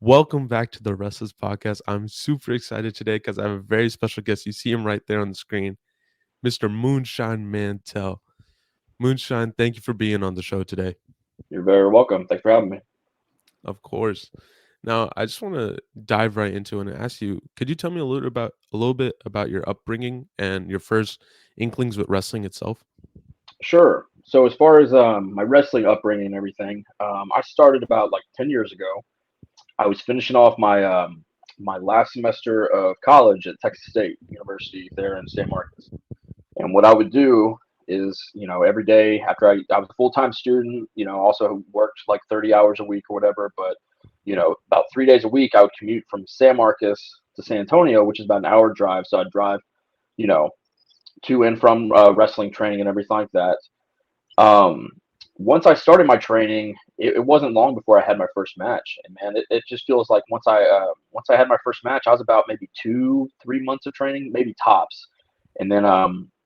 Welcome back to the Wrestless podcast. I'm super excited today because I have a very special guest. You see him right there on the screen, Mr. Moonshine Mantell. Moonshine, thank you for being on the show today. You're very welcome. Thanks for having me. Of course. Now, I just want to dive right into it and ask you, could you tell me a little bit about your upbringing and your first inklings with wrestling itself? Sure. So as far as my wrestling upbringing and everything, I started about like 10 years ago. I was finishing off my last semester of college at Texas State University there in San Marcos. And what I would do is, every day after I was a full time student, also worked like 30 hours a week or whatever. But about 3 days a week, I would commute from San Marcos to San Antonio, which is about an hour drive. So I'd drive, you know, to and from wrestling training and everything like that. Um, Once I started my training, it wasn't long before I had my first match, and man, it just feels like once I had my first match, I was about maybe 2 3 months of training, maybe tops, and then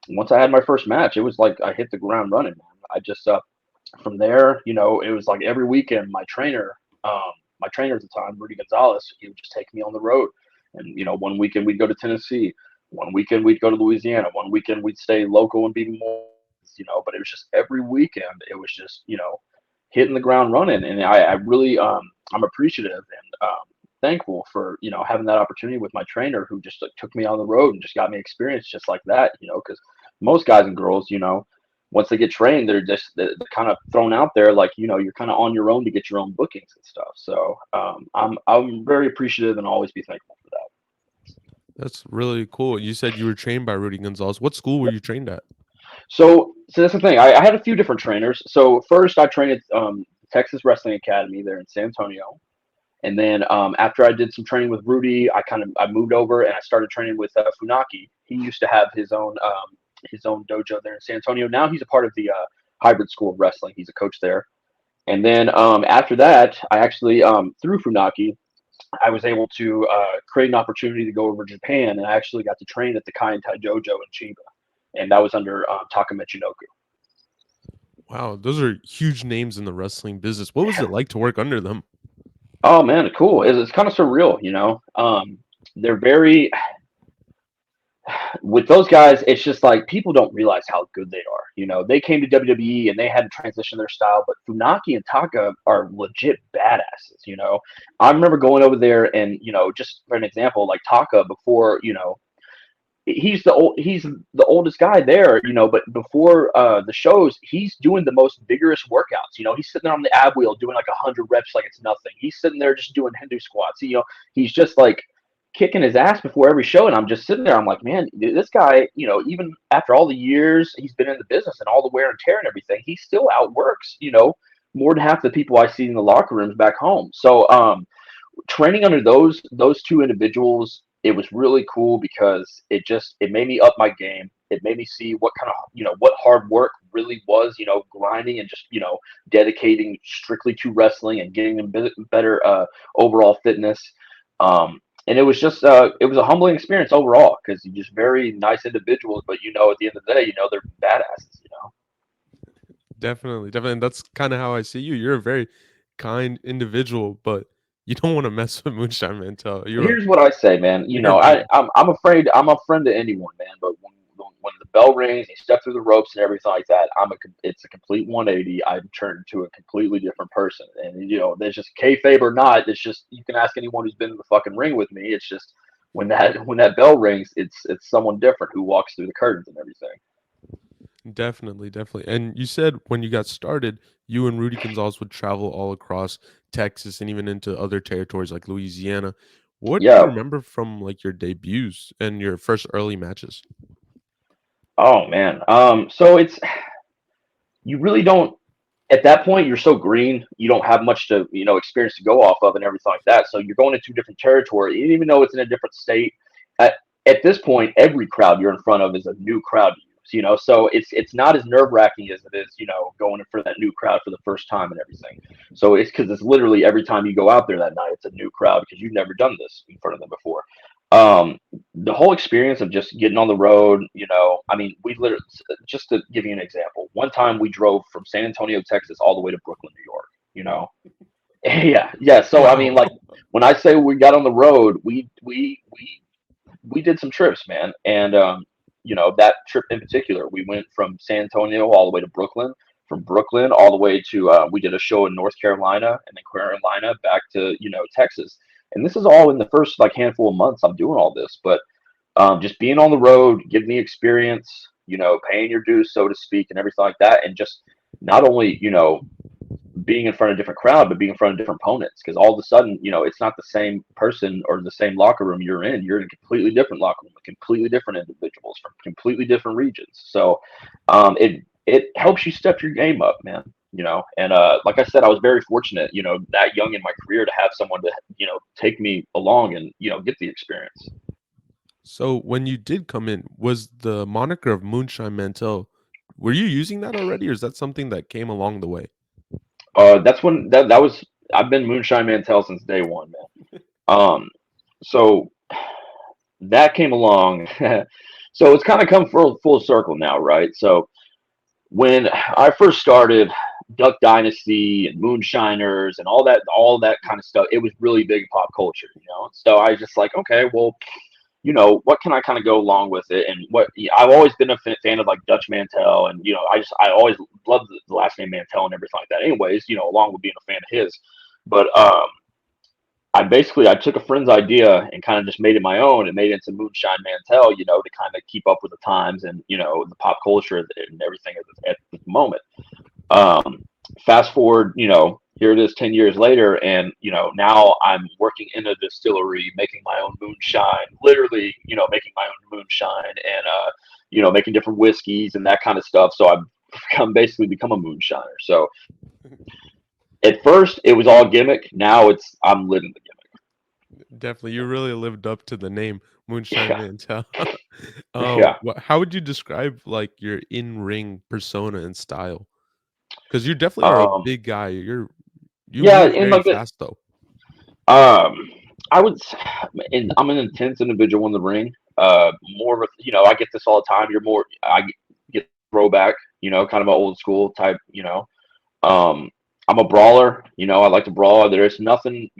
once I had my first match, it was like I hit the ground running, man. I just from there, it was like every weekend my trainer at the time, Rudy Gonzalez, he would just take me on the road, and one weekend we'd go to Tennessee, one weekend we'd go to Louisiana, one weekend we'd stay local and be more but it was just every weekend. It was just, hitting the ground running. And I really, I'm appreciative and thankful for, having that opportunity with my trainer who just like, took me on the road and just got me experience just like that, because most guys and girls, once they get trained, they're kind of thrown out there like, you're kind of on your own to get your own bookings and stuff. So I'm very appreciative and always be thankful for that. That's really cool. You said you were trained by Rudy Gonzalez. What school were you trained at? So that's the thing. I had a few different trainers. So first, I trained at Texas Wrestling Academy there in San Antonio, and then after I did some training with Rudy, I moved over and I started training with Funaki. He used to have his own dojo there in San Antonio. Now he's a part of the Hybrid School of Wrestling. He's a coach there. And then after that, I actually through Funaki, I was able to create an opportunity to go over to Japan, and I actually got to train at the Kaientai Dojo in Chiba, and that was under Taka Michinoku. Wow, those are huge names in the wrestling business. What was it like to work under them? Oh man, cool. It's kind of surreal, They're very with those guys. It's just like people don't realize how good they are. They came to WWE and they had to transition their style, but Funaki and Taka are legit badasses. I remember going over there and just for an example, like Taka before, he's the oldest guy there, but before the shows, he's doing the most vigorous workouts. He's sitting there on the ab wheel doing like 100 reps like it's nothing. He's sitting there just doing Hindu squats. He's just like kicking his ass before every show, and I'm just sitting there. I'm like, man, this guy, even after all the years he's been in the business and all the wear and tear and everything, he still outworks, more than half the people I see in the locker rooms back home. So, training under those two individuals, it was really cool because it made me up my game. It made me see what kind of what hard work really was, grinding and just dedicating strictly to wrestling and getting them better overall fitness. And it was just it was a humbling experience overall because you're just very nice individuals, but at the end of the day, they're badasses. Definitely, definitely. And that's kind of how I see you. You're a very kind individual, but you don't want to mess with Moonshine Mantel. Here's what I say, man. You're a beast. I'm afraid. I'm a friend to anyone, man. But when the bell rings, you step through the ropes and everything like that. It's a complete 180. I'm turned to a completely different person. And there's just kayfabe or not. It's just you can ask anyone who's been in the fucking ring with me. It's just when that bell rings, it's someone different who walks through the curtains and everything. Definitely, definitely. And you said when you got started, you and Rudy Gonzalez would travel all across Texas and even into other territories like Louisiana. What do you Yeah. remember from like your debuts and your first early matches? Oh man. So it's you really don't at that point you're so green, you don't have much to experience to go off of and everything like that, so you're going into different territory even though it's in a different state. At this point, every crowd you're in front of is a new crowd to you, so it's not as nerve-wracking as it is going in for that new crowd for the first time and everything. So it's because it's literally every time you go out there that night it's a new crowd because you've never done this in front of them before. um the whole experience of just getting on the road, I mean, we literally, just to give you an example, one time we drove from San Antonio, Texas, all the way to Brooklyn, New York, Yeah. So I mean, Wow. like when I say we got on the road, we did some trips, man, and that trip in particular, we went from San Antonio all the way to Brooklyn, from Brooklyn all the way to we did a show in North Carolina, and then Carolina back to Texas, and this is all in the first like handful of months I'm doing all this, but just being on the road, getting the experience, paying your dues, so to speak, and everything like that, and just not only being in front of a different crowd, but being in front of different opponents. Because all of a sudden, it's not the same person or the same locker room you're in. You're in a completely different locker room, with completely different individuals from completely different regions. So, it helps you step your game up, man. And like I said, I was very fortunate, that young in my career to have someone to, take me along and get the experience. So when you did come in, was the moniker of Moonshine Mantell, were you using that already, or is that something that came along the way? That's when that was. I've been Moonshine Mantell since day one, man. So that came along. So it's kind of come full circle now, right? So when I first started Duck Dynasty and Moonshiners and all that kind of stuff, it was really big in pop culture. So I was just like, okay, well, what can I kind of go along with it? And I've always been a fan of like Dutch Mantel, and I always loved the last name Mantel and everything like that. Anyways, along with being a fan of his, but I took a friend's idea and kind of just made it my own and made it into Moonshine Mantell, to kind of keep up with the times and the pop culture and everything at the moment. Um, Fast forward, here it is 10 years later, and now I'm working in a distillery, making my own moonshine, literally, making my own moonshine and making different whiskeys and that kind of stuff. So I've basically become a moonshiner. So at first it was all gimmick. Now I'm living the Definitely, you really lived up to the name Moonshine gimmick. Mantell. Yeah. How would you describe like your in-ring persona and style? Because you definitely are a Um, big guy. You yeah, move and very like fast though. um, and I'm an intense individual in the ring. More of a, I get this all the time. I get throwback, kind of an old school type. Um, I'm a brawler. I like to brawl. There's nothing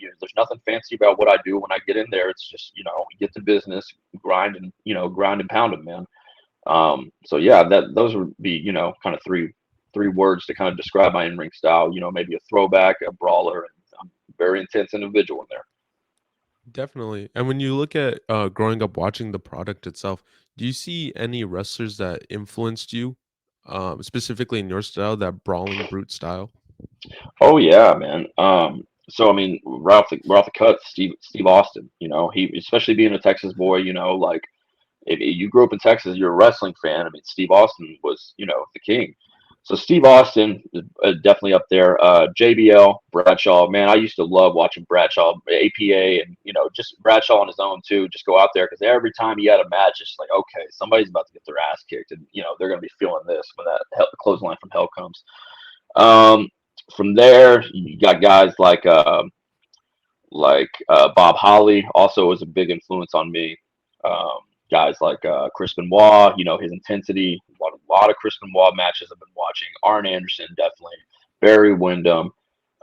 fancy about what I do when I get in there. It's just, get to business, grind and pound them, man. So yeah, those would be, kind of three words to kind of describe my in-ring style. Maybe a throwback, a brawler, and I'm a very intense individual in there. Definitely. And when you look at growing up watching the product itself, do you see any wrestlers that influenced you, specifically in your style, that brawling brute style? Oh yeah, man. So I mean, we're off the cut. Steve Austin. He, especially being a Texas boy. Like if you grew up in Texas, you're a wrestling fan. I mean, Steve Austin was, the king. So Steve Austin is definitely up there. JBL, Bradshaw, man, I used to love watching Bradshaw, APA, and just Bradshaw on his own too. Just go out there because every time he had a match, it's like, okay, somebody's about to get their ass kicked, and they're gonna be feeling this when that clothesline from hell comes. Um, from there, you got guys like Bob Holly also was a big influence on me. Um, Guys like Chris Benoit, his intensity. A lot of Chris Benoit matches I've been watching. Arn Anderson, definitely. Barry Windham,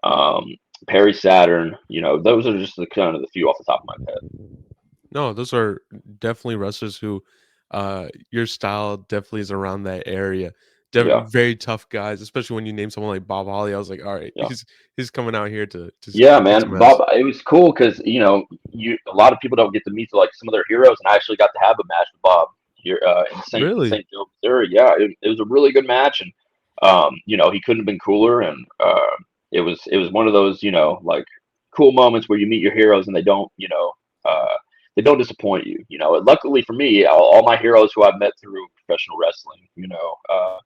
um, Perry Saturn. Those are just the kind of the few off the top of my head. No, those are definitely wrestlers who, your style definitely is around that area. Yeah, Very tough guys, especially when you name someone like Bob Holly. I was like, all right, yeah. he's coming out here Yeah, to kick some man, ass. Bob. It was cool because a lot of people don't get to meet like some of their heroes, and I actually got to have a match with Bob here in Really? St. Joe, Missouri. Yeah, it was a really good match, and he couldn't have been cooler, and it was one of those like cool moments where you meet your heroes and uh, they don't disappoint you. Luckily for me, all my heroes who I've met through professional wrestling,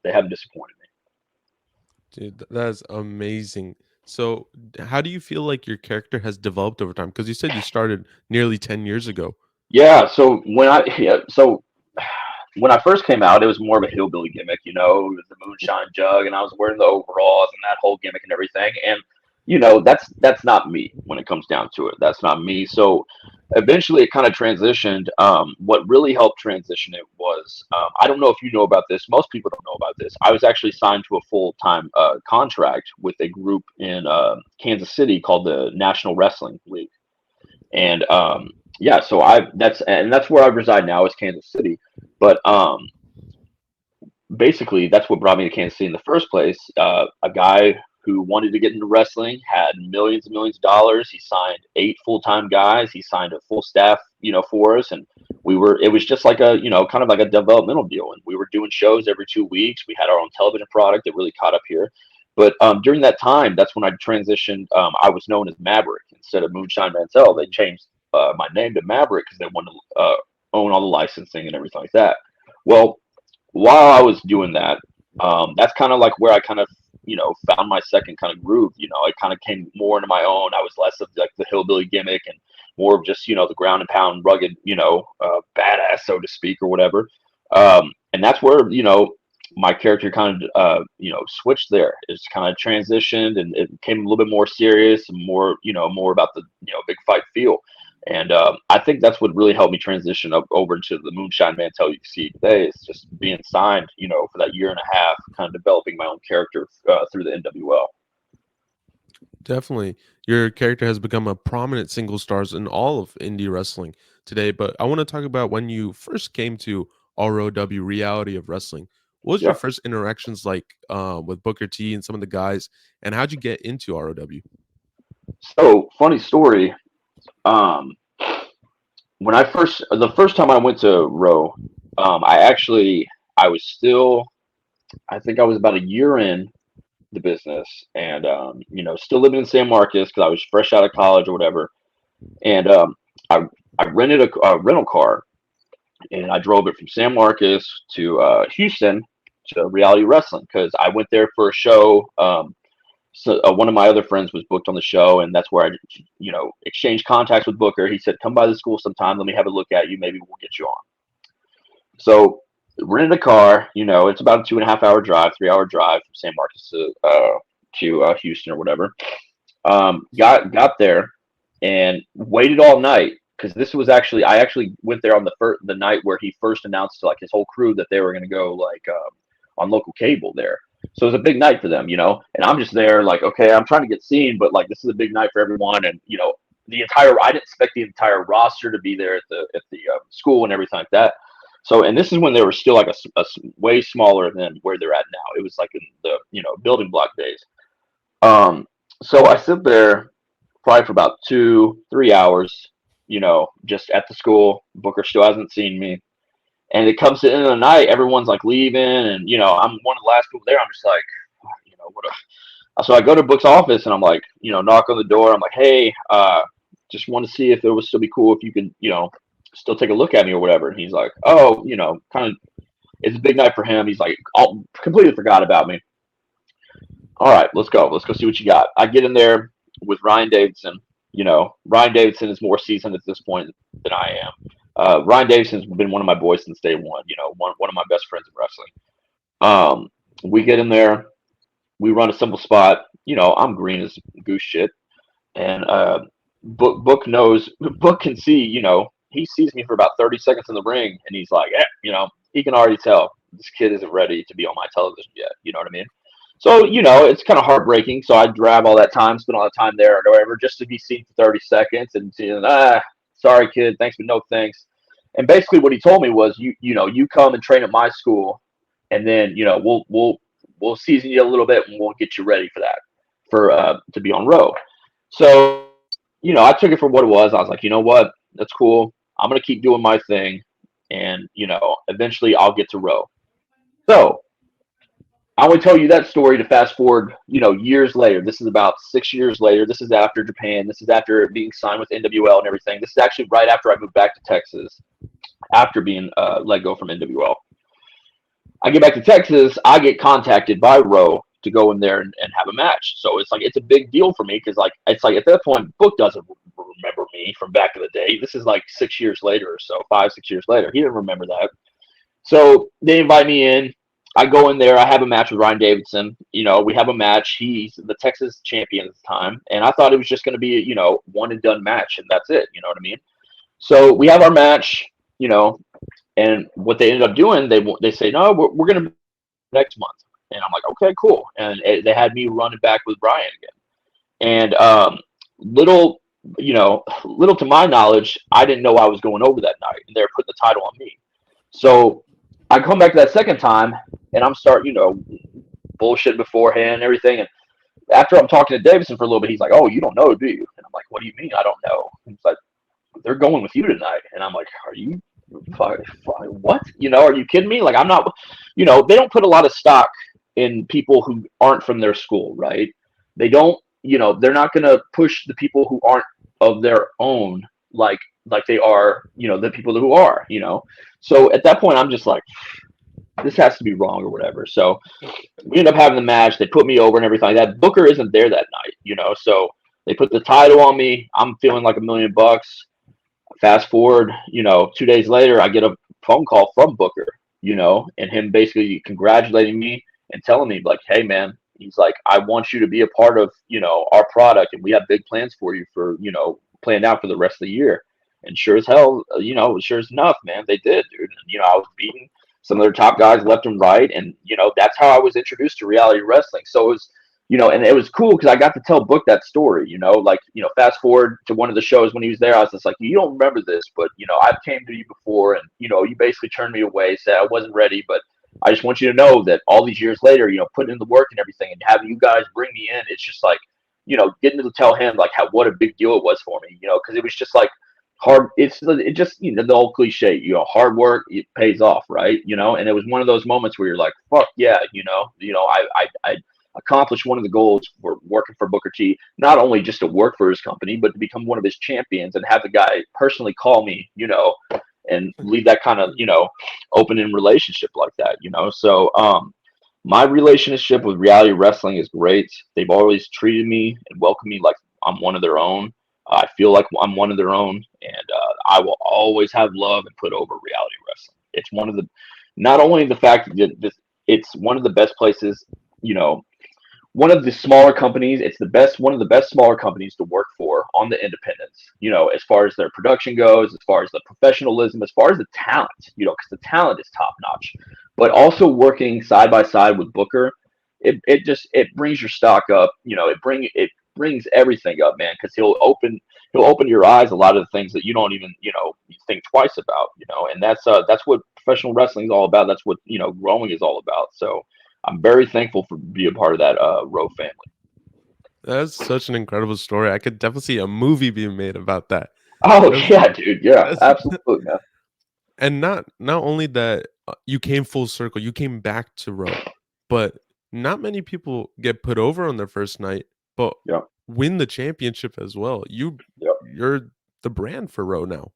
they haven't disappointed me. Dude, that is amazing. So, how do you feel like your character has developed over time? Because you said you started nearly 10 years ago. Yeah, so when I first came out, it was more of a hillbilly gimmick, it was the moonshine jug, and I was wearing the overalls and that whole gimmick and everything. And that's not me when it comes down to it. That's not me. So eventually it kind of transitioned. What really helped transition it was, I don't know if you know about this. Most people don't know about this. I was actually signed to a full-time contract with a group in Kansas City called the National Wrestling League. And yeah, so that's where I reside now, is Kansas City. But basically that's what brought me to Kansas City in the first place. A guy who wanted to get into wrestling had millions and millions of dollars. He signed 8 full-time guys. He signed a full staff, for us, and it was just like a, kind of like a developmental deal. And we were doing shows every 2 weeks. We had our own television product that really caught up here. But during that time, that's when I transitioned. I was known as Maverick instead of Moonshine Mantell. They changed my name to Maverick because they wanted to own all the licensing and everything like that. Well, while I was doing that, that's kind of like where I kind of, found my second kind of groove. I kind of came more into my own. I was less of like the hillbilly gimmick and more of just, the ground and pound, rugged, badass, so to speak, or whatever. And that's where, my character kind of, switched there. It's kind of transitioned, and it became a little bit more serious and more, more about the, big fight feel. And I think that's what really helped me transition up over into the Moonshine Mantell you see today. Is just being signed, for that year and a half, kind of developing my own character through the NWL. Definitely. Your character has become a prominent single stars in all of indie wrestling today, but I want to talk about when you first came to ROW Reality of Wrestling. What was your Yeah. first interactions like with Booker T and some of the guys, and how'd you get into ROW? So funny story. Um, when the first time I went to Row, I was still, I think I was about a year in the business, and still living in San Marcos because I was fresh out of college or whatever. And I I rented a rental car, and I drove it from San Marcos to Houston to Reality Wrestling because I went there for a show. So one of my other friends was booked on the show, and that's where I, exchanged contacts with Booker. He said, "Come by the school sometime. Let me have a look at you. Maybe we'll get you on." So rented a car. It's about a 2.5 hour drive, 3 hour drive from San Marcos to Houston or whatever. Got there and waited all night because this was actually I actually went there on the night where he first announced to like his whole crew that they were going to go like on local cable there. So it was a big night for them, and I'm just there like, okay, I'm trying to get seen, but like this is a big night for everyone, and I didn't expect the entire roster to be there at the school and everything like that. So, and this is when they were still like way smaller than where they're at now. It was like in the building block days. Um, so I sit there probably for about 2 3 hours, just at the school. Booker still hasn't seen me, and it comes to the end of the night, everyone's like leaving, and I'm one of the last people there. I'm just like, what so I go to Book's office, and I'm like, knock on the door. I'm like, hey, just want to see if it would still be cool if you could, still take a look at me or whatever. And he's like, oh, kind of, it's a big night for him. He's like, oh, completely forgot about me. All right, let's go. Let's go see what you got. I get in there with Ryan Davidson. Ryan Davidson is more seasoned at this point than I am. Ryan Davidson's been one of my boys since day one. One of my best friends in wrestling. We get in there. We run a simple spot. I'm green as goose shit, and Book knows. Book can see. He sees me for about 30 seconds in the ring, and he's like, he can already tell this kid isn't ready to be on my television yet. You know what I mean? So, it's kind of heartbreaking. So I drag all that time, spend all that time there or whatever, just to be seen for 30 seconds and sorry, kid, thanks, but no thanks. And basically what he told me was, you come and train at my school, and then, we'll season you a little bit and we'll get you ready for that, to be on row. So, I took it for what it was. I was like, you know what? That's cool. I'm going to keep doing my thing. And, eventually I'll get to row. So I would tell you that story to fast forward, years later. This is about 6 years later. This is after Japan. This is after being signed with NWL and everything. This is actually right after I moved back to Texas, after being let go from NWL. I get back to Texas. I get contacted by Row to go in there and have a match. So it's a big deal for me because it's like at that point, Book doesn't remember me from back in the day. This is like 6 years later or so, 5 6 years later. He didn't remember that. So they invite me in. I go in there. I have a match with Ryan Davidson. We have a match. He's the Texas champion at the time, and I thought it was just going to be one and done match, and that's it. You know what I mean? So we have our match. And what they ended up doing, they say no, we're going to be next month, and I'm like, okay, cool. And they had me running back with Brian again, and little little to my knowledge, I didn't know I was going over that night, and they're putting the title on me. So I come back to that second time, and I'm starting, bullshit beforehand and everything. And after I'm talking to Davidson for a little bit, he's like, "Oh, you don't know, do you?" And I'm like, "What do you mean I don't know?" And he's like, "They're going with you tonight." And I'm like, "Are you what? Are you kidding me? Like, I'm not. They don't put a lot of stock in people who aren't from their school, right? They don't. They're not going to push the people who aren't of their own like they are. The people who are. So at that point, I'm just like, this has to be wrong or whatever. So we end up having the match. They put me over and everything like that. Booker isn't there that night. So they put the title on me. I'm feeling like $1,000,000. Fast forward, 2 days later, I get a phone call from Booker, and him basically congratulating me and telling me like, "Hey, man," he's like, "I want you to be a part of, our product, and we have big plans for you for, planned out for the rest of the year." And sure as hell, sure as enough, man, they did, dude. And, I was beating some of their top guys left and right, and that's how I was introduced to reality wrestling. So it was and it was cool because I got to tell Book that story, fast forward to one of the shows when he was there, I was just like, "You don't remember this, but, I've came to you before, and, you basically turned me away, said I wasn't ready, but I just want you to know that all these years later, putting in the work and everything and having you guys bring me in, it's just like, getting to tell him like what a big deal it was for me, because it was just like hard. It just, the old cliche, hard work, it pays off, right? And it was one of those moments where you're like, fuck yeah, I accomplish one of the goals for working for Booker T, not only just to work for his company, but to become one of his champions and have the guy personally call me, and leave that kind of, open-in relationship like that, So my relationship with reality wrestling is great. They've always treated me and welcomed me like I'm one of their own. I feel like I'm one of their own, and I will always have love and put over reality wrestling. It's one of the, not only the fact that it's one of the best places, one of the smaller companies. It's one of the best smaller companies to work for on the independents, as far as their production goes, as far as the professionalism, as far as the talent, because the talent is top notch. But also working side by side with Booker, it brings your stock up. It brings everything up, man, because he'll open your eyes a lot of the things that you don't even you think twice about, and that's what professional wrestling is all about. That's what growing is all about. So I'm very thankful for being a part of that Rowe family. That's such an incredible story. I could definitely see a movie being made about that. Oh That's yeah, dude. Yeah, that's absolutely, man. and not only that, you came full circle, you came back to Raw, but not many people get put over on their first night, but Yep, win the championship as well. yep, You're the brand for Raw now.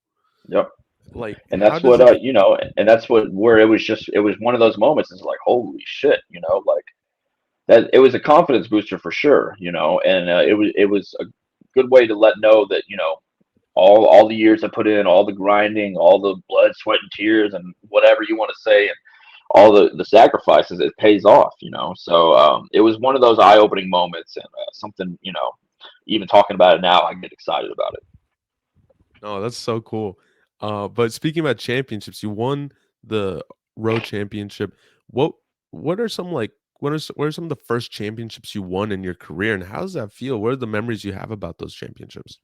yep. Like, And how that's does what it and that's what where it was one of those moments. It's like holy shit, like that. It was a confidence booster for sure, and it was a good way to let know that all the years I put in, all the grinding, all the blood, sweat, and tears, and whatever you want to say, and all the sacrifices, it pays off, So it was one of those eye opening moments, and something, even talking about it now, I get excited about it. Oh, that's so cool. But speaking about championships, you won the Raw championship. What what are some like what are some of the first championships you won in your career, and how does that feel? What are the memories you have about those championships?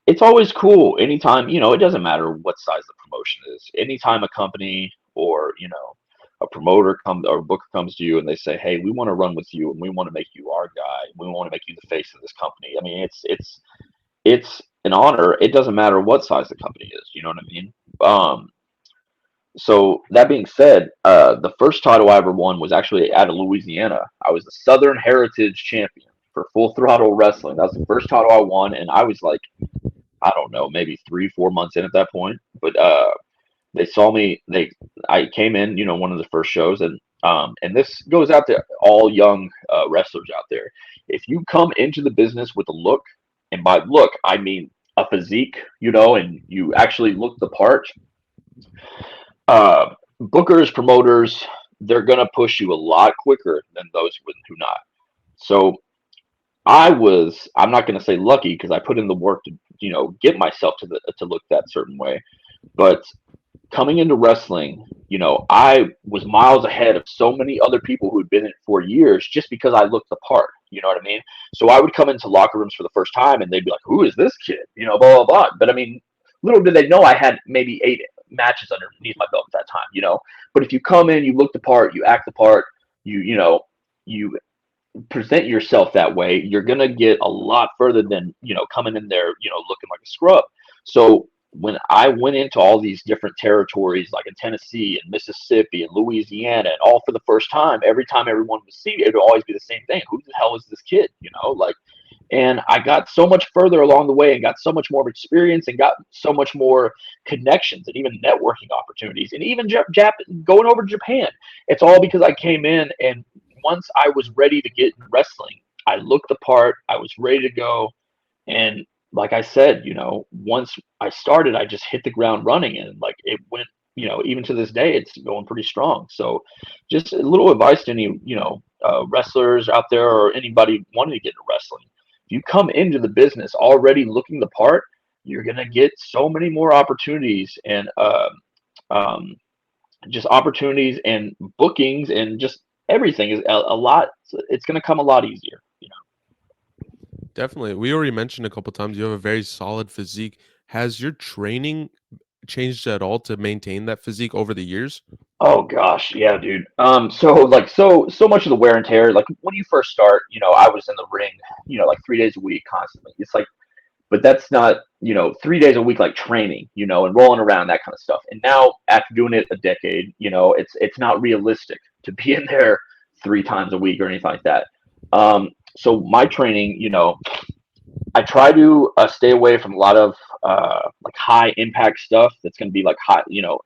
It's always cool anytime, it doesn't matter what size the promotion is. Anytime a company or, a promoter comes or a booker comes to you and they say, "Hey, we want to run with you and we want to make you our guy. We want to make you the face of this company." I mean, it's an honor. It doesn't matter what size the company is. You know what I mean? Um, so that being said, the first title I ever won was actually out of Louisiana. I was the Southern Heritage Champion for Full Throttle Wrestling. That was the first title I won, and I was like, I don't know, maybe 3, 4 months in at that point. But they saw me. I came in, one of the first shows, and this goes out to all young wrestlers out there. If you come into the business with a look, and by look I mean a physique, and you actually look the part, bookers, promoters, they're gonna push you a lot quicker than those who not. So I'm not gonna say lucky because I put in the work to get myself to look that certain way, but coming into wrestling, I was miles ahead of so many other people who had been in it for years just because I looked the part. You know what I mean? So I would come into locker rooms for the first time and they'd be like, "Who is this kid?" Blah blah blah. But I mean, little did they know I had maybe 8 matches underneath my belt at that time. But if you come in, you look the part, you act the part, you present yourself that way, you're gonna get a lot further than coming in there looking like a scrub. So when I went into all these different territories, like in Tennessee and Mississippi and Louisiana, and all for the first time, every time everyone would see me, it would always be the same thing: who the hell is this kid? Like. And I got so much further along the way and got so much more experience and got so much more connections and even networking opportunities and even going over to Japan. It's all because I came in, and once I was ready to get in wrestling, I looked the part, I was ready to go. And like I said, once I started, I just hit the ground running, and like it went, even to this day, it's going pretty strong. So just a little advice to any, wrestlers out there or anybody wanting to get into wrestling. If you come into the business already looking the part, you're going to get so many more opportunities and um, just opportunities and bookings and just everything is a lot. It's going to come a lot easier. Definitely. We already mentioned a couple times you have a very solid physique. Has your training changed at all to maintain that physique over the years? Oh gosh, yeah, dude. So like so much of the wear and tear, like when you first start, I was in the ring, like 3 days a week constantly. It's like, but that's not, 3 days a week like training, and rolling around that kind of stuff. And now after doing it a decade, it's not realistic to be in there 3 times a week or anything like that. So my training, I try to stay away from a lot of like high impact stuff that's going to be like high,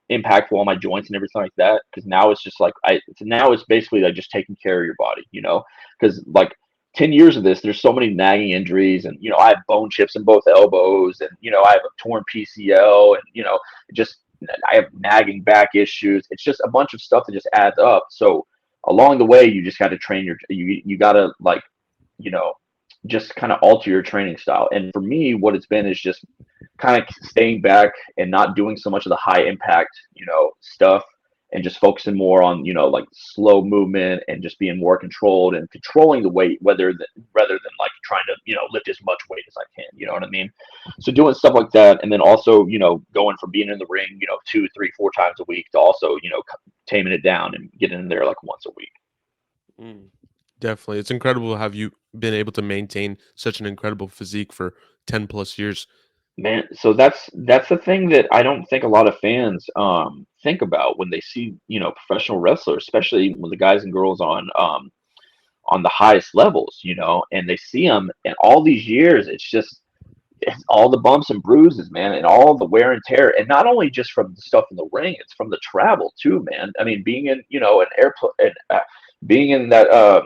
impactful on my joints and everything like that. Because now it's just like now it's basically like just taking care of your body. Because like 10 years of this, there's so many nagging injuries, and I have bone chips in both elbows, and I have a torn PCL, and just I have nagging back issues. It's just a bunch of stuff that just adds up. So along the way, you just got to train you got to like you know just kind of alter your training style. And for me, what it's been is just kind of staying back and not doing so much of the high impact, stuff, and just focusing more on, like slow movement and just being more controlled and controlling the weight, rather than like trying to, lift as much weight as I can. You know what I mean? So doing stuff like that, and then also, going from being in the ring, 2, 3, 4 times a week to also, taming it down and getting in there like once a week. Mm. Definitely. It's incredible have you been able to maintain such an incredible physique for 10 plus years. Man, so that's the thing that I don't think a lot of fans think about when they see, professional wrestlers, especially when the guys and girls on the highest levels, and they see them and all these years, it's all the bumps and bruises, man, and all the wear and tear, and not only just from the stuff in the ring, it's from the travel too, man. I mean, being in, an airplane, being in that,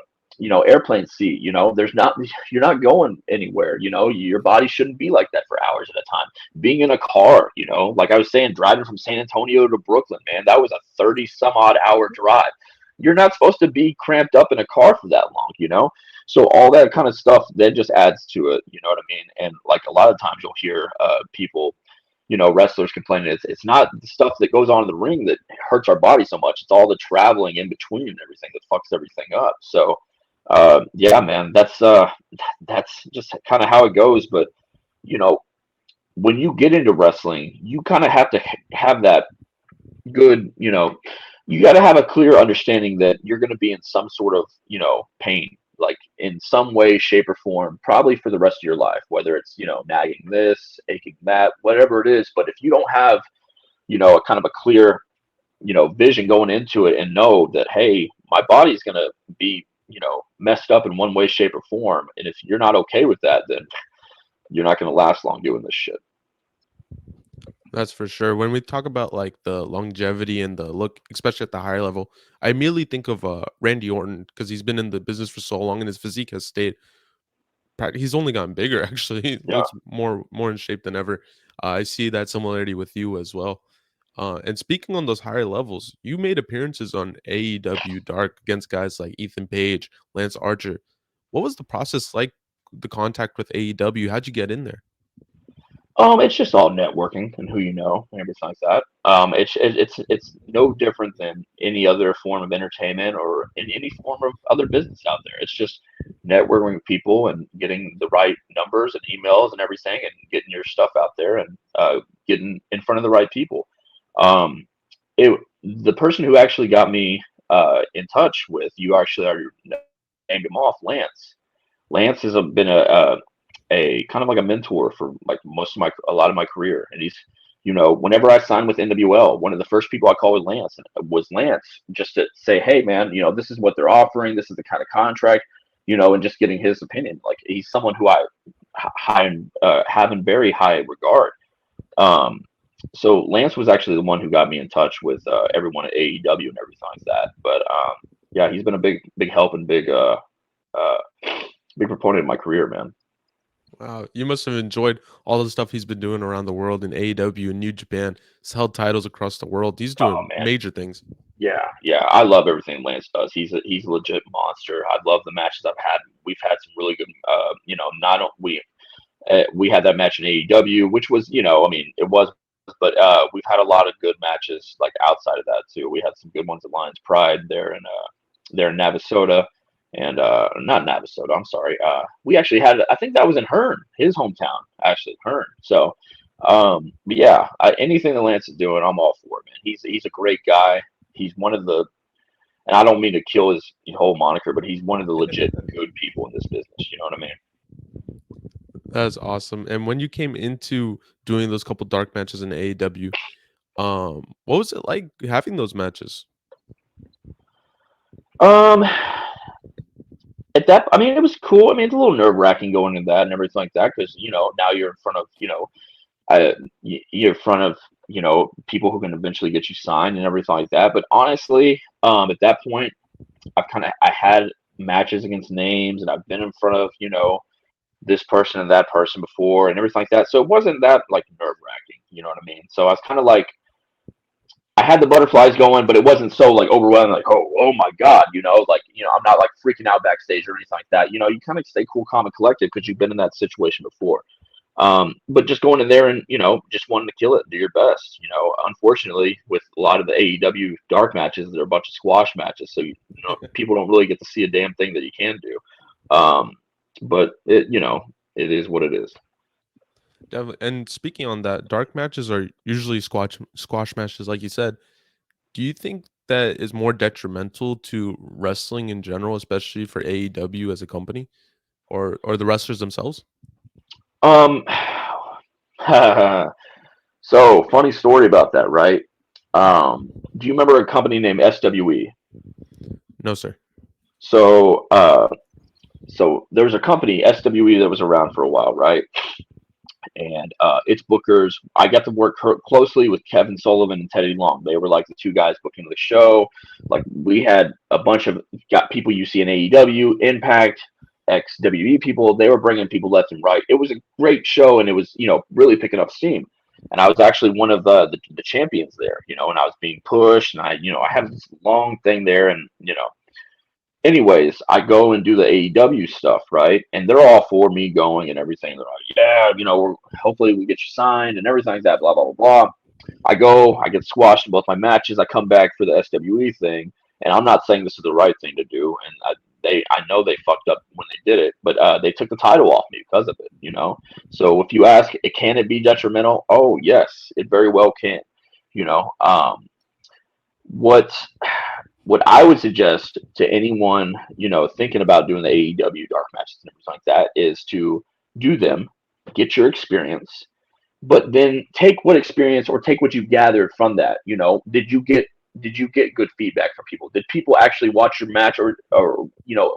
airplane seat, there's not, you're not going anywhere, your body shouldn't be like that for hours at a time. Being in a car, like I was saying, driving from San Antonio to Brooklyn, man, that was a 30 some odd hour drive. You're not supposed to be cramped up in a car for that long. So all that kind of stuff that just adds to it, you know what I mean? And like a lot of times you'll hear people, wrestlers complaining it's not the stuff that goes on in the ring that hurts our body so much. It's all the traveling in between and everything that fucks everything up. So yeah, man, that's just kind of how it goes. But you know, when you get into wrestling, you kind of have to have that good, you got to have a clear understanding that you're going to be in some sort of, pain, like in some way, shape, or form, probably for the rest of your life, whether it's, nagging this, aching that, whatever it is. But if you don't have, a kind of a clear, vision going into it and know that, hey, my body's going to be, messed up in one way, shape, or form. And if you're not okay with that, then you're not going to last long doing this shit. That's for sure. When we talk about like the longevity and the look, especially at the higher level, I immediately think of Randy Orton because he's been in the business for so long and his physique has stayed. He's only gotten bigger. Actually, he Yeah. looks more in shape than ever. I see that similarity with you as well. And speaking on those higher levels, you made appearances on AEW Dark against guys like Ethan Page, Lance Archer. What was the process like? The contact with AEW? How'd you get in there? It's just all networking and who you know and everything like that. It's no different than any other form of entertainment or in any form of other business out there. It's just networking with people and getting the right numbers and emails and everything, and getting your stuff out there and getting in front of the right people. Um, it the person who actually got me in touch with you actually already named him off, Lance. Lance has been a kind of like a mentor for like a lot of my career, and he's whenever I signed with NWL, one of the first people I called was Lance, just to say, hey man, this is what they're offering, this is the kind of contract, and just getting his opinion. Like, he's someone who I have in very high regard. Um, so Lance was actually the one who got me in touch with everyone at AEW and everything like that. But yeah, he's been a big help and uh, big proponent in my career, man. Wow, you must have enjoyed all the stuff he's been doing around the world in AEW and New Japan. He's held titles across the world. He's Oh doing man, major things. yeah, I love everything Lance does. He's a legit monster. I love the matches I've had. We've had some really good, not we had that match in AEW, which was, I mean, it was, but we've had a lot of good matches like outside of that too. We had some good ones at Lions Pride there in Navasota, and not Navasota. I'm sorry. We actually had, I think that was in Hearn, his hometown, actually Hearn. So, but yeah, anything that Lance is doing, I'm all for it, man. He's a great guy. He's one of the, and I don't mean to kill his whole moniker, but he's one of the legit good people in this business. You know what I mean? That's awesome. And when you came into doing those couple dark matches in AEW, what was it like having those matches? Um, at that, I mean, it was cool. I mean, it's a little nerve wracking going into that and everything like that, because now you're in front of you're in front of people who can eventually get you signed and everything like that. But honestly, at that point, I had matches against names, and I've been in front of this person and that person before and everything like that. So it wasn't that like nerve wracking. You know what I mean? So I was kind of like, I had the butterflies going, but it wasn't so like overwhelming, like, oh my God, like, I'm not like freaking out backstage or anything like that. You kind of stay cool, calm, and collected because you've been in that situation before. But just going in there and, just wanting to kill it, do your best. Unfortunately, with a lot of the AEW dark matches, they're a bunch of squash matches. So, people don't really get to see a damn thing that you can do. But it is what it is. And speaking on that, dark matches are usually squash matches, like you said. Do you think that is more detrimental to wrestling in general, especially for AEW as a company, or the wrestlers themselves? Um, so funny story about that, right? Do you remember a company named SWE? No, sir. So, so there was a company SWE that was around for a while, right? And its bookers, I got to work closely with Kevin Sullivan and Teddy Long. They were like the two guys booking the show. Like, we had a bunch of got people you see in AEW, Impact, XWE people. They were bringing people left and right. It was a great show, and it was really picking up steam. And I was actually one of the champions there, and I was being pushed, and I had this long thing there, and anyways, I go and do the AEW stuff, right? And they're all for me going and everything. They're like, yeah, hopefully we get you signed and everything like that, blah, blah, blah, blah. I go, I get squashed in both my matches. I come back for the SWE thing, and I'm not saying this is the right thing to do. And I know they fucked up when they did it, but they took the title off me because of it. So if you ask, can it be detrimental? Oh, yes, it very well can. You know, what what I would suggest to anyone, thinking about doing the AEW dark matches and everything like that is to do them, get your experience, but then take what experience or take what you gathered from that. Did you get good feedback from people? Did people actually watch your match, or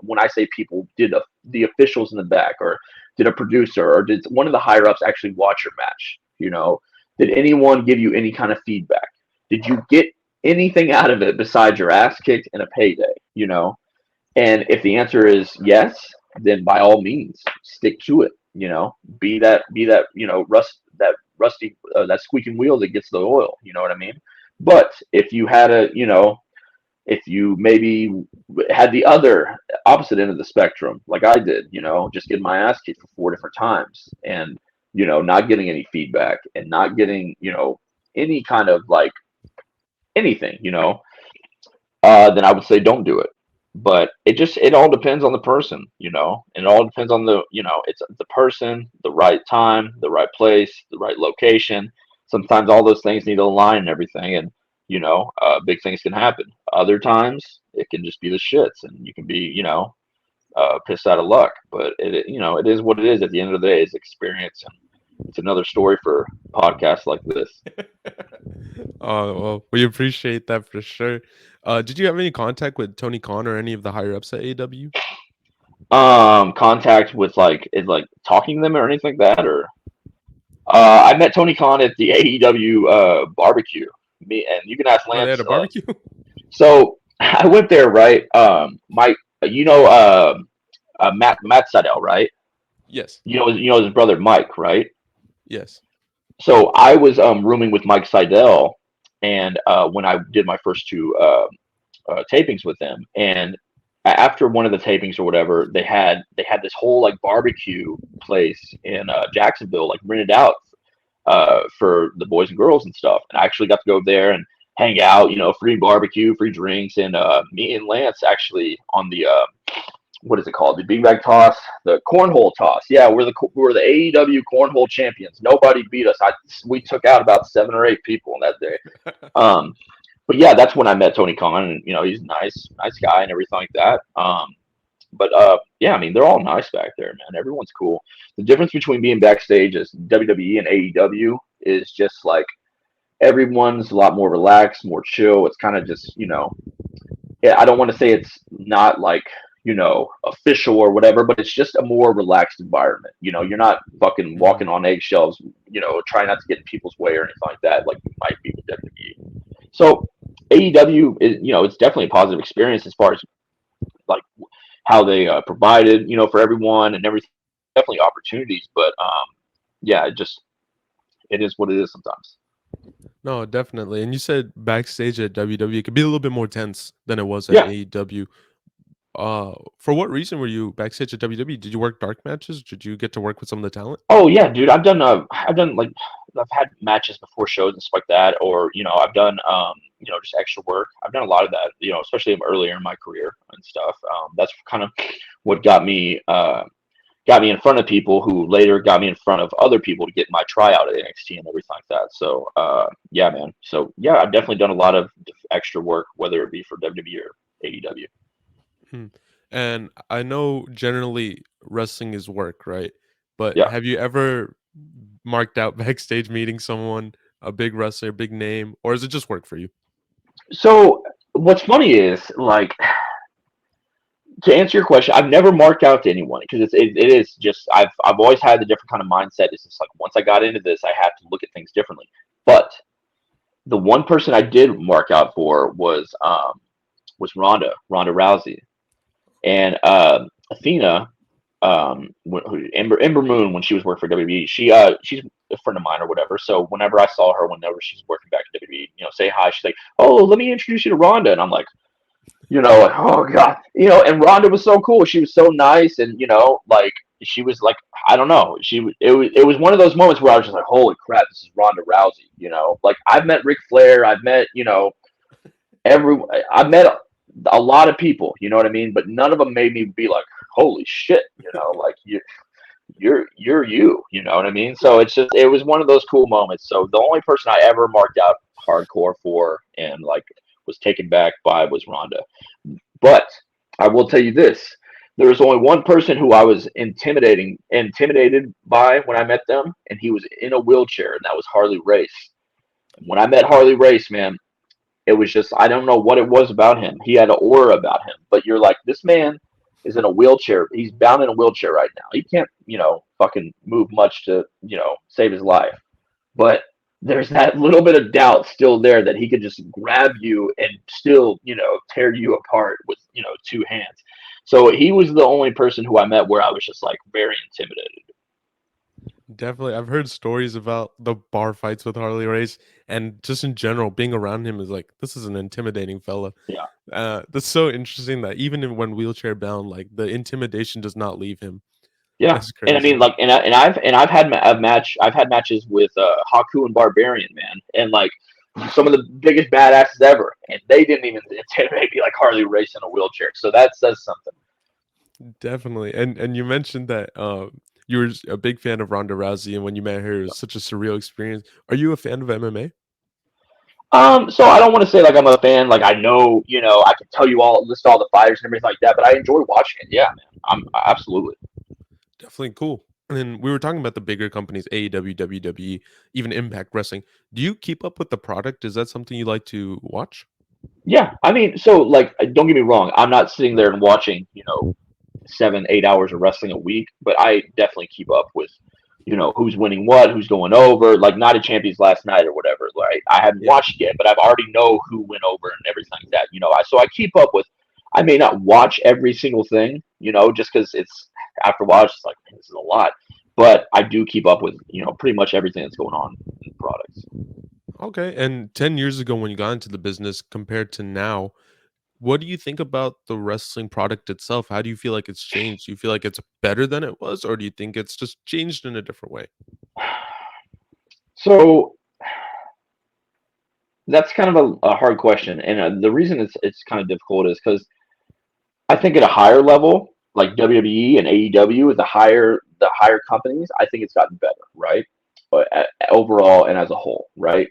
when I say people, did the officials in the back, or did a producer, or did one of the higher ups actually watch your match? Did anyone give you any kind of feedback? Did you get anything out of it besides your ass kicked and a payday? And if the answer is yes, then by all means stick to it. Be that Russ, that that squeaking wheel that gets the oil. You know what I mean? But if you had if you maybe had the other opposite end of the spectrum, like I did, just getting my ass kicked for 4 different times and, not getting any feedback and not getting, any kind of like anything, then I would say don't do it. But it all depends on the person, and it all depends on it's the person, the right time, the right place, the right location. Sometimes all those things need to align and everything, and big things can happen. Other times it can just be the shits, and you can be, pissed out of luck. But it is what it is. At the end of the day, it's experience, and it's another story for podcasts like this. Oh, well, we appreciate that for sure. Did you have any contact with Tony Khan or any of the higher ups at AEW? Contact with like talking to them or anything like that, or I met Tony Khan at the AEW barbecue. Me and you can ask Oh, they Lance. had a barbecue? So I went there, right? Mike, Matt Seidel, right? Yes. You know his brother Mike, right? Yes. So I was rooming with Mike Seidel, and when I did my first two tapings with them, and after one of the tapings or whatever, they had this whole like barbecue place in Jacksonville, like rented out for the boys and girls and stuff. And I actually got to go there and hang out, free barbecue, free drinks, and me and Lance actually on the what is it called? The big bag toss, the cornhole toss. Yeah, we're the AEW cornhole champions. Nobody beat us. We took out about 7 or 8 people on that day. But yeah, that's when I met Tony Khan, and he's a nice guy and everything like that. But yeah, I mean, they're all nice back there, man. Everyone's cool. The difference between being backstage as WWE and AEW is just like everyone's a lot more relaxed, more chill. It's kind of just, yeah, I don't want to say it's not like, official or whatever, but it's just a more relaxed environment. You're not fucking Mhm. walking on eggshells, trying not to get in people's way or anything like that, like you might be with WWE. So AEW is, it's definitely a positive experience as far as like how they provided, for everyone and everything. Definitely opportunities, but yeah, it is what it is sometimes. No, definitely. And you said backstage at WWE could be a little bit more tense than it was at Yeah. AEW. For what reason were you backstage at WWE? Did you work dark matches? Did you get to work with some of the talent? Oh yeah, dude. I've done like I've had matches before shows and stuff like that, or I've done just extra work. I've done a lot of that, especially earlier in my career and stuff. That's kind of what got me in front of people who later got me in front of other people to get my tryout at NXT and everything like that. So yeah, man. So yeah, I've definitely done a lot of extra work, whether it be for WWE or AEW. Hmm. And I know generally wrestling is work, right? But Yeah. have you ever marked out backstage meeting someone, a big wrestler, big name, or is it just work for you? So what's funny is like to answer your question, I've never marked out to anyone because it is just I've always had the different kind of mindset. It's just like once I got into this, I had to look at things differently. But the one person I did mark out for was Ronda Rousey, and Athena, Ember Moon when she was working for WWE. She's a friend of mine or whatever. So whenever I saw her, whenever she's working back at WWE, say hi. She's like, "Oh, let me introduce you to Ronda," and I'm like, like, oh god, and Ronda was so cool. She was so nice, and like she was like, I don't know, it was one of those moments where I was just like, holy crap, this is Ronda Rousey. Like I've met Ric Flair, I've met every, I've met a lot of people, you know what I mean, but none of them made me be like, holy shit, like you know what I mean. So it was one of those cool moments. So the only person I ever marked out hardcore for and like was taken back by was Ronda. But I will tell you this: there was only one person who I was intimidated by when I met them, and he was in a wheelchair, and that was Harley Race. When I met Harley Race, man, it was just I don't know what it was about him. He had an aura about him, but you're like, this man is in a wheelchair. He's bound in a wheelchair right now. He can't, fucking move much to, save his life. But there's that little bit of doubt still there that he could just grab you and still, tear you apart with, 2 hands. So he was the only person who I met where I was just like very intimidated. Definitely. I've heard stories about the bar fights with Harley Race, and just in general, being around him is like, this is an intimidating fella. Yeah. That's so interesting that even when wheelchair bound, like the intimidation does not leave him. Yeah, That's and I mean, crazy. like, I've had matches with Haku and Barbarian, man, and like some of the biggest badasses ever, and they didn't even intimidate me like Harley Race in a wheelchair. So that says something. Definitely. And you mentioned that you were a big fan of Ronda Rousey, and when you met her, it was such a surreal experience. Are you a fan of MMA? So I don't want to say like I'm a fan, like I know, I can tell you all, list all the fighters and everything like that, but I enjoy watching it. Yeah, man, I'm absolutely. Definitely cool. And then we were talking about the bigger companies, AEW, WWE, even Impact Wrestling. Do you keep up with the product? Is that something you like to watch? Yeah, I mean, so like, don't get me wrong, I'm not sitting there and watching, 7, 8 hours of wrestling a week, but I definitely keep up with, who's winning what, who's going over, like Night of Champions last night or whatever. Right, I haven't Yeah. watched yet, but I've already know who went over and everything like that. So I keep up with. I may not watch every single thing, just because it's after a while, it's just like man, this is a lot. But I do keep up with, pretty much everything that's going on in the products. Okay. And 10 years ago, when you got into the business compared to now, what do you think about the wrestling product itself? How do you feel like it's changed? Do you feel like it's better than it was, or do you think it's just changed in a different way? So that's kind of a hard question, and the reason it's kind of difficult is because I think at a higher level, like WWE and AEW, the higher companies, I think it's gotten better, right? But overall and as a whole, right?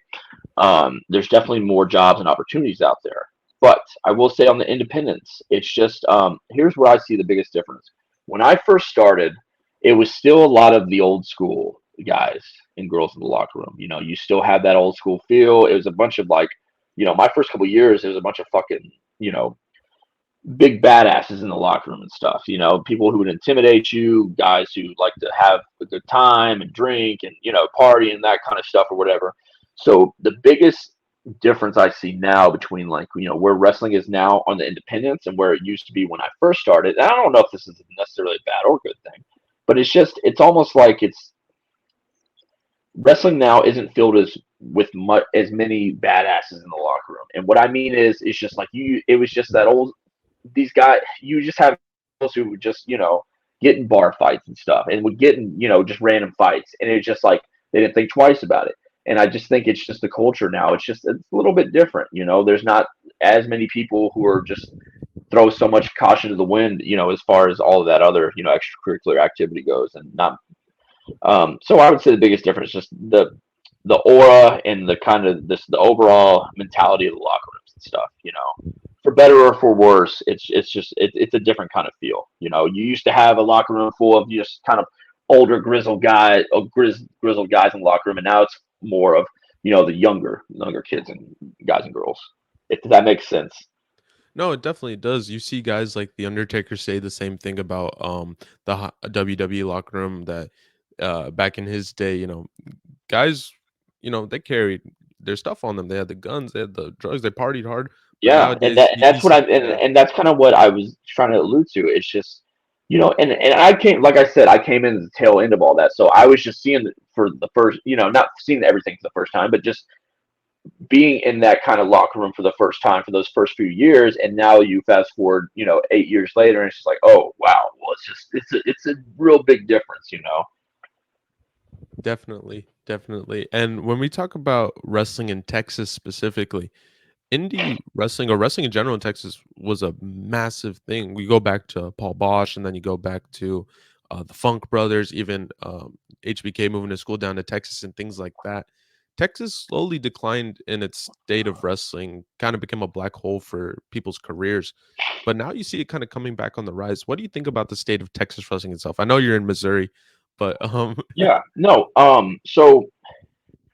There's definitely more jobs and opportunities out there. But I will say on the independents, it's just here's where I see the biggest difference. When I first started, it was still a lot of the old school guys and girls in the locker room. You still have that old school feel. It was a bunch of like, my first couple years, it was a bunch of fucking, you know, big badasses in the locker room and stuff. People who would intimidate you, guys who like to have a good time and drink and party and that kind of stuff or whatever. So the biggest difference I see now between like where wrestling is now on the independents and where it used to be when I first started. And I don't know if this is necessarily a bad or good thing, but it's almost like it's wrestling now isn't filled as many badasses in the locker room. And what I mean is it's just like it was just that old these guys, you just have those who would just, get in bar fights and stuff and would get in, just random fights. And it's just like they didn't think twice about it. And I just think it's just the culture now. It's a little bit different. There's not as many people who are just throw so much caution to the wind, as far as all of that other, extracurricular activity goes. And not, so I would say the biggest difference is just the aura and the kind of the overall mentality of the locker rooms and stuff, for better or for worse, it's a different kind of feel. You used to have a locker room full of just kind of older grizzled guys, grizzled guys in the locker room, and now it's more of the younger kids and guys and girls. If that makes sense. No, it definitely does. You see guys like The Undertaker say the same thing about the WWE locker room that back in his day, guys, they carried their stuff on them. They had the guns, they had the drugs, they partied hard. But Yeah, and nowadays, you that's what see, I'm yeah, and that's kind of what I was trying to allude to. It's just and I came like I said, I came in the tail end of all that, so I was just seeing for the first, not seeing everything for the first time, but just being in that kind of locker room for the first time for those first few years, and now you fast forward, 8 years later, and it's just like, oh wow, well, it's a real big difference. definitely, definitely. And when we talk about wrestling in Texas specifically, indie wrestling or wrestling in general in Texas was a massive thing. We go back to Paul Bosch, and then you go back to the Funk Brothers, even HBK moving to school down to Texas and things like that. Texas slowly declined in its state of wrestling, kind of became a black hole for people's careers. But now you see it kind of coming back on the rise. What do you think about the state of Texas wrestling itself? I know you're in Missouri, but Yeah, no. So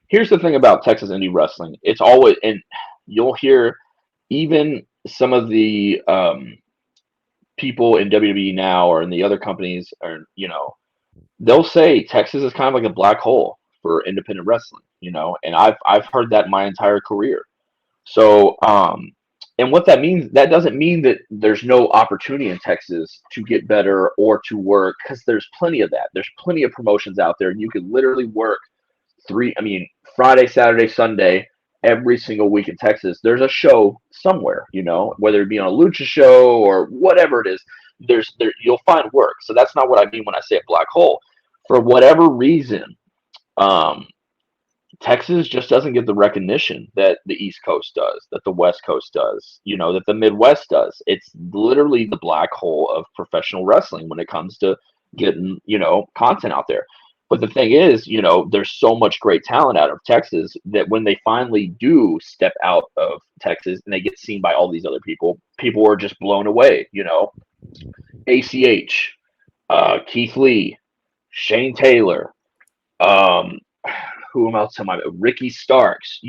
here's the thing about Texas indie wrestling. It's always, and you'll hear even some of the people in WWE now or in the other companies are, they'll say Texas is kind of like a black hole for independent wrestling, and I've heard that my entire career. So, and what that means, that doesn't mean that there's no opportunity in Texas to get better or to work, because there's plenty of that. There's plenty of promotions out there, and you could literally work I mean, Friday, Saturday, Sunday, every single week in Texas. There's a show somewhere, whether it be on a lucha show or whatever it is. You'll find work. So that's not what I mean when I say a black hole. For whatever reason, um, Texas just doesn't get the recognition that the East Coast does, that the West Coast does, that the Midwest does. It's literally the black hole of professional wrestling when it comes to getting, content out there. But the thing is, there's so much great talent out of Texas that when they finally do step out of Texas and they get seen by all these other people are just blown away, ACH, Keith Lee, Shane Taylor, um, who else am I? Ricky Starks.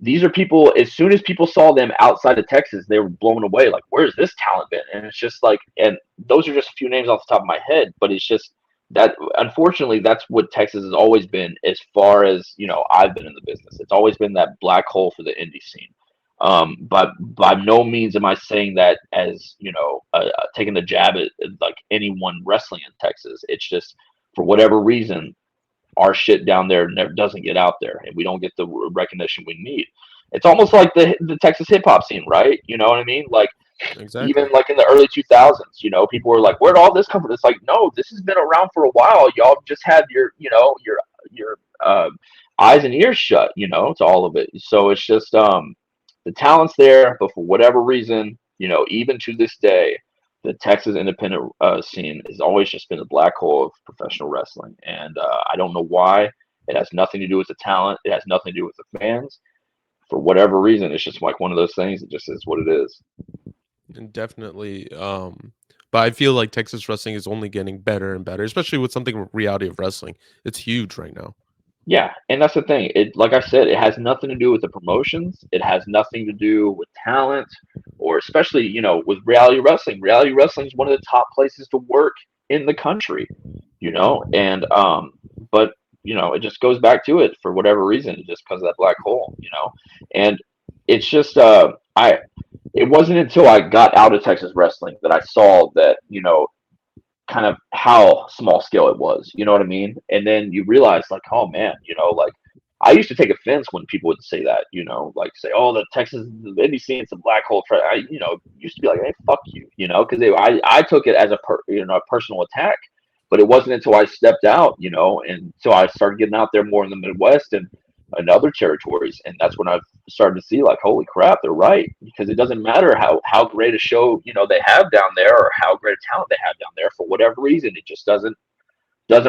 These are people. As soon as people saw them outside of Texas, they were blown away. Like, where's this talent been? And it's just like, and those are just a few names off the top of my head. But it's just that, unfortunately, that's what Texas has always been. As far as I've been in the business, it's always been that black hole for the indie scene. But by no means am I saying that as taking the jab at like anyone wrestling in Texas. It's just for whatever reason our shit down there never doesn't get out there, and we don't get the recognition we need. It's almost like the Texas hip hop scene, right? You know what I mean? Like even Exactly. like in the early 2000s, people were like, "Where'd all this come from?" It's like, no, this has been around for a while. Y'all just had your eyes and ears shut, to all of it. So it's just the talent's there, but for whatever reason, even to this day, the Texas independent scene has always just been a black hole of professional wrestling, and I don't know why. It has nothing to do with the talent. It has nothing to do with the fans. For whatever reason, it's just like one of those things. It just is what it is. And definitely, but I feel like Texas wrestling is only getting better and better, especially with something reality of wrestling. It's huge right now. Yeah, and that's the thing. It, like I said, it has nothing to do with the promotions. It has nothing to do with talent, or especially with reality wrestling. Reality wrestling is one of the top places to work in the country. And but it just goes back to it for whatever reason, just because of that black hole. And it's just I. It wasn't until I got out of Texas wrestling that I saw that kind of how small scale it was. You know what I mean? And then you realize like, oh man, like I used to take offense when people would say that, like say, oh, the Texas the indie scene, it's a black hole. I, used to be like, hey, fuck you, because I took it as a personal attack. But it wasn't until I stepped out, and so I started getting out there more in the Midwest and other territories, and that's when I've started to see like, holy crap, they're right, because it doesn't matter how great a show they have down there or how great a talent they have down there. For whatever reason, it just doesn't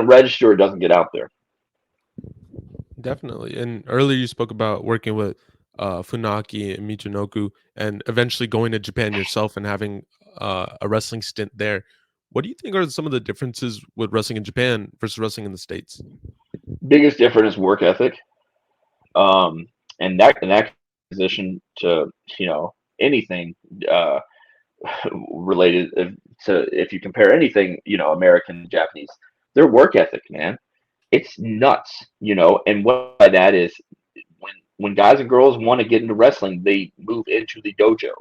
register. It doesn't get out there. Definitely. And earlier you spoke about working with Funaki and Michinoku and eventually going to Japan yourself and having a wrestling stint there. What do you think are some of the differences with wrestling in Japan versus wrestling in the States? Biggest difference is work ethic, um, and that position to anything uh, related to, if you compare anything American and Japanese, their work ethic, man, it's nuts. And what by that is when guys and girls want to get into wrestling, they move into the dojo,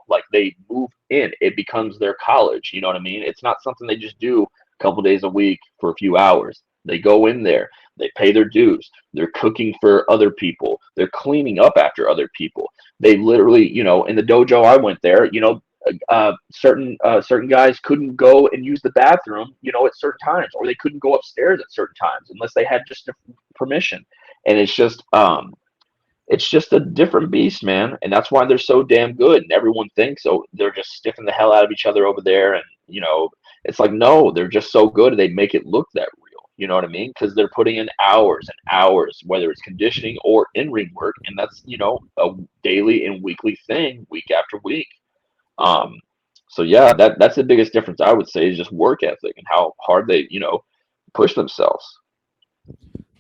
like they move in. It becomes their college, you know what I mean? It's not something they just do a couple days a week for a few hours. They go in there, they pay their dues, they're cooking for other people, they're cleaning up after other people. They literally, in the dojo I went there, certain guys couldn't go and use the bathroom, at certain times, or they couldn't go upstairs at certain times unless they had just a permission. And it's just a different beast, man, and that's why they're so damn good. And everyone thinks, oh, they're just stiffing the hell out of each other over there, and it's like, no, they're just so good. They make it look that real. You know what I mean? Because they're putting in hours and hours, whether it's conditioning or in ring work, and that's a daily and weekly thing, week after week. Um, so yeah, that's the biggest difference I would say is just work ethic and how hard they push themselves.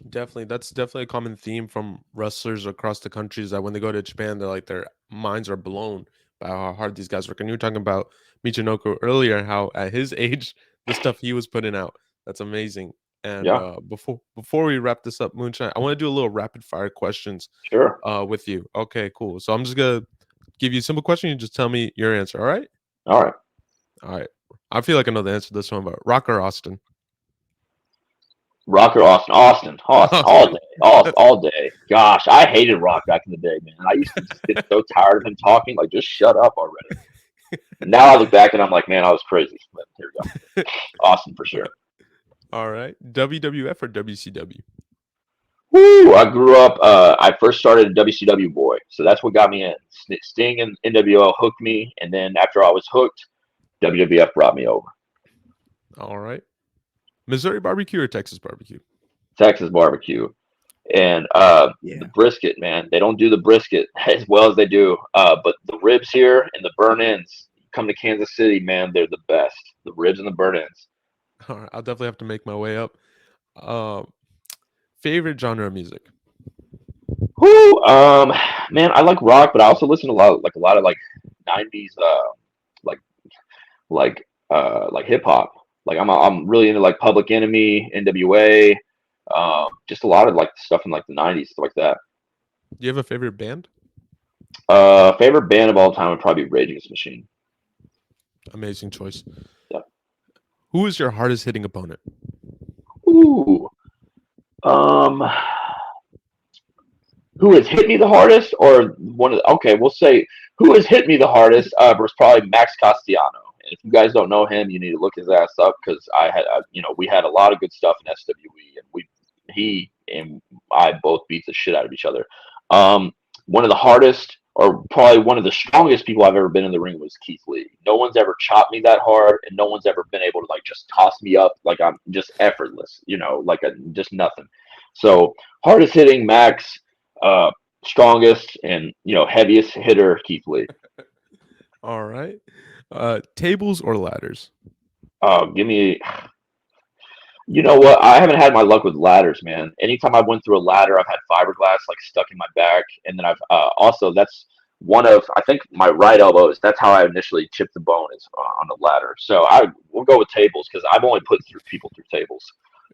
Definitely. That's definitely a common theme from wrestlers across the countries that when they go to Japan, they're like their minds are blown by how hard these guys work. And you were talking about Michinoku earlier, how at his age, the stuff he was putting out. That's amazing. And Yeah, before we wrap this up, Moonshine, I want to do a little rapid fire questions sure. with you. Okay, cool. So I'm just gonna give you a simple question. You just tell me your answer. All right. All right. All right. I feel like I know the answer to this one, but Rock or Austin? Rock or Austin? Austin, all Austin. day, all day. Gosh, I hated Rock back in the day, man. I used to just get so tired of him talking. Like, just shut up already. Now I look back and I'm like, man, I was crazy. But here we go. Austin for sure. All right. WWF or WCW? Woo! I grew up. I first started a WCW boy, so that's what got me in. Sting and NWO hooked me, and then after I was hooked, WWF brought me over. All right. Missouri barbecue or Texas barbecue? Texas barbecue. And the Yeah. brisket, man, they don't do the brisket as well as they do. But the ribs here and the burn ends, come to Kansas City, man, they're the best. The ribs and the burn ends. All right. I'll definitely have to make my way up. Um, favorite genre of music? Whoo, man, I like rock, but I also listen to a lot of like '90s, like like hip hop. Like I'm really into like Public Enemy, NWA, just a lot of like stuff in like the '90s, stuff like that. Do you have a favorite band? Favorite band of all time would probably be Rage Against the Machine. Amazing choice. Yeah. Who is your hardest hitting opponent? Ooh. Um, who has hit me the hardest, or one of the, okay, we'll say who has hit me the hardest was probably Max Castellano. And if you guys don't know him, you need to look his ass up because we had a lot of good stuff in SWE, and he and I both beat the shit out of each other. One of the hardest, or probably one of the strongest people I've ever been in the ring was Keith Lee. No one's ever chopped me that hard, and no one's ever been able to like just toss me up like I'm just effortless, just nothing. So hardest hitting Max, uh, strongest and heaviest hitter Keith Lee. All right. Tables or ladders? Give me. You know what? I haven't had my luck with ladders, man. Anytime I went through a ladder, I've had fiberglass like stuck in my back, and then I've also that's one of I think my right elbow is that's how I initially chipped the bone is on the ladder. So I will go with tables because I've only put through people through tables.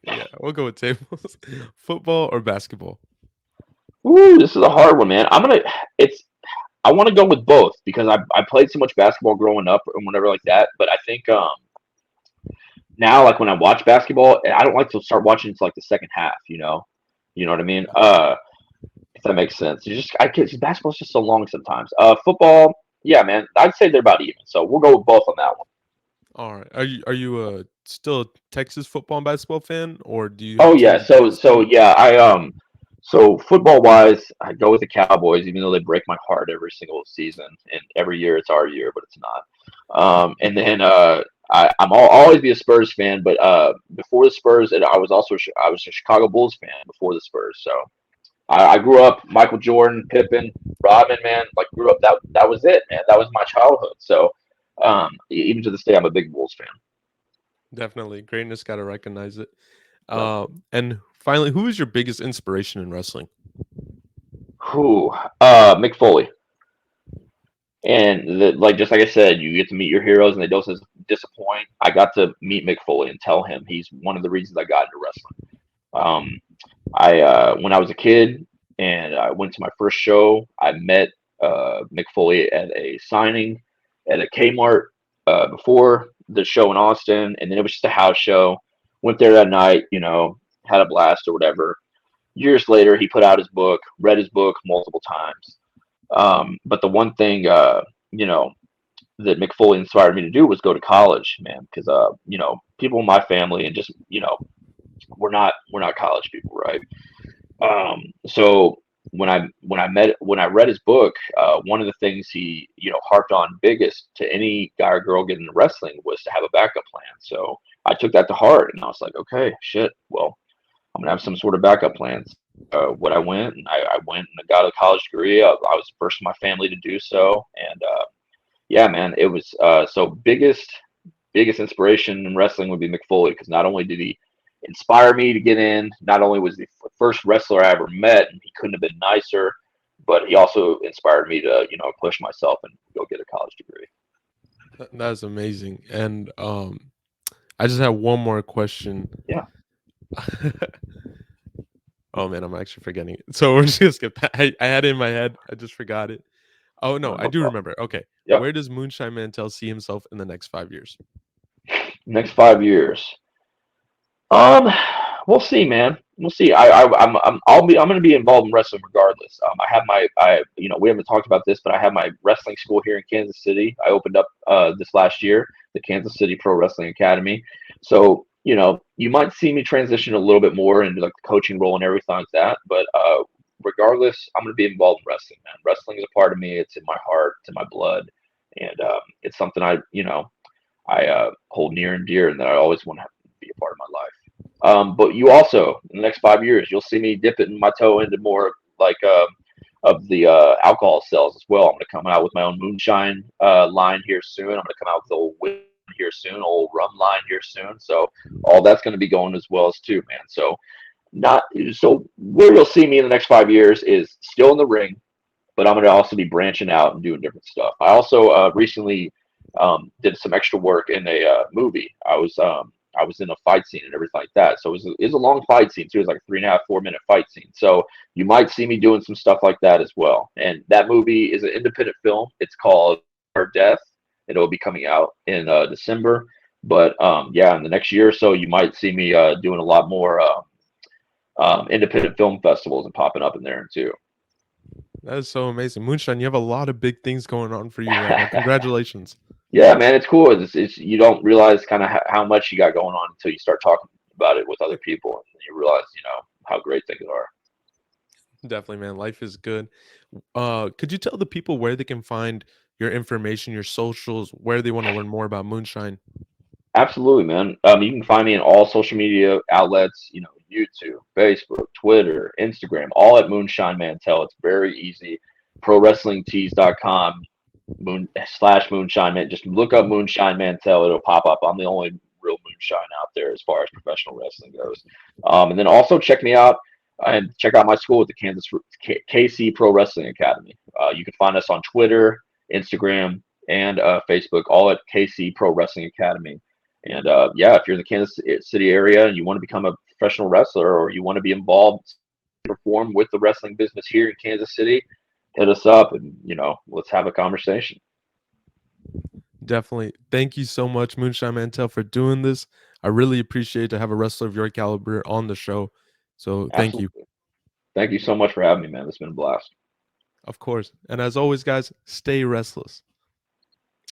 Yeah, we'll go with tables. Football or basketball? Ooh, this is a hard one, man. It's I want to go with both because I played so much basketball growing up and whatever like that. But I think now like when I watch basketball, I don't like to start watching until like the second half. You know what I mean. If that makes sense. I can't. Basketball's just so long sometimes. Football, yeah, man. I'd say they're about even. So we'll go with both on that one. All right. Are you still a Texas football and basketball fan, or do you Oh have yeah. teams in Kansas So City? yeah, so football wise, I go with the Cowboys, even though they break my heart every single season, and every year it's our year, but it's not. And then I'll always be a Spurs fan, but before the Spurs, and I was a Chicago Bulls fan before the Spurs. So I grew up Michael Jordan, Pippen, Rodman, man. Like grew up that was it, man. That was my childhood. So even to this day, I'm a big Bulls fan. Definitely, greatness. Got to recognize it. Yeah. And finally, who is your biggest inspiration in wrestling? Who? Mick Foley. And just like I said, you get to meet your heroes and they don't disappoint. I got to meet Mick Foley and tell him he's one of the reasons I got into wrestling. I when I was a kid and I went to my first show, I met Mick Foley at a signing at a Kmart before the show in Austin, and then it was just a house show. Went there that night, had a blast or whatever. Years later, he put out his book, read his book multiple times. But the one thing, that Mick Foley inspired me to do was go to college, man, because people in my family and just we're not college people, right? So when I read his book, one of the things he harped on biggest to any guy or girl getting into wrestling was to have a backup plan. So I took that to heart, and I was like, okay, shit, well, I'm gonna have some sort of backup plans. What I went and I got a college degree. I was the first in my family to do so, and yeah, man, it was so biggest inspiration in wrestling would be Mick Foley because not only did he inspire me to get in, not only was he the first wrestler I ever met, and he couldn't have been nicer, but he also inspired me to push myself and go get a college degree. That's amazing. And I just have one more question. Yeah. Oh man, I'm actually forgetting it. So we're just gonna skip that. I had it in my head. I just forgot it. Oh, I no, don't I know. do remember. Okay. Yep. Where does Moonshine Mantell see himself in the next 5 years? Next 5 years. Um, we'll see, man. We'll see. I'm going to be involved in wrestling regardless. I have we haven't talked about this, but I have my wrestling school here in Kansas City. I opened up this last year, the Kansas City Pro Wrestling Academy. So, you might see me transition a little bit more into like the coaching role and everything like that. But regardless, I'm going to be involved in wrestling, man. Wrestling is a part of me. It's in my heart. It's in my blood, and it's something I hold near and dear, and that I always want to be a part of my life. But you also, in the next 5 years, you'll see me dipping my toe into more like of the alcohol sales as well. I'm going to come out with my own moonshine line here soon. I'm going to come out with the old whiskey here soon, old rum line here soon. So all that's going to be going as well as too, man. So not so where you'll see me in the next 5 years is still in the ring, but I'm going to also be branching out and doing different stuff. I also recently did some extra work in a movie. I was in a fight scene and everything like that. So it was a long fight scene too. It was like 3.5, 4 minute fight scene. So you might see me doing some stuff like that as well. And that movie is an independent film. It's called Her Death. It'll be coming out in December. But yeah, in the next year or so, you might see me doing a lot more independent film festivals and popping up in there too. That is so amazing. Moonshine, you have a lot of big things going on for you right now. Congratulations. Yeah, man, it's cool. It's you don't realize kind of how much you got going on until you start talking about it with other people, and you realize, how great things are. Definitely, man. Life is good. Could you tell the people where they can find your information, your socials, where they want to learn more about Moonshine? Absolutely, man. You can find me in all social media outlets, YouTube, Facebook, Twitter, Instagram, all at Moonshine Mantell. It's very easy. ProWrestlingTees.com /Moonshine Man. Just look up Moonshine Mantell. It'll pop up. I'm the only real moonshine out there as far as professional wrestling goes. And then also check me out and check out my school at the KC Pro Wrestling Academy. You can find us on Twitter, Instagram, and Facebook, all at KC Pro Wrestling Academy. And yeah, if you're in the Kansas City area and you want to become a professional wrestler or you want to be involved, perform with the wrestling business here in Kansas City, hit us up and let's have a conversation. Definitely. Thank you so much, Moonshine Mantell, for doing this. I really appreciate to have a wrestler of your caliber on the show. So thank you. Absolutely. Thank you so much for having me, man. It's been a blast. Of course. And as always, guys, stay restless.